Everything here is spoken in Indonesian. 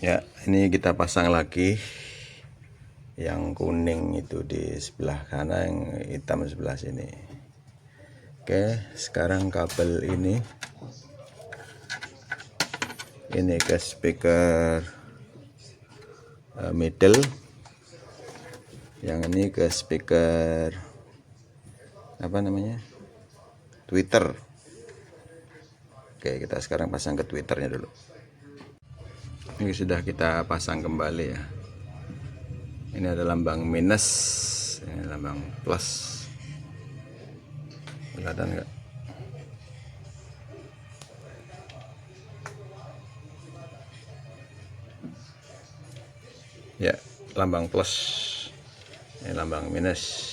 Ya, ini kita pasang lagi yang kuning itu di sebelah kanan, yang hitam sebelah sini. Oke, sekarang kabel ini ke speaker middle, yang ini ke speaker apa namanya, tweeter. Oke, kita sekarang pasang ke tweeternya dulu. Ini sudah kita pasang kembali ya. Ini ada lambang minus, ini lambang plus. Kelihatan nggak? Ya, lambang plus, ini lambang minus.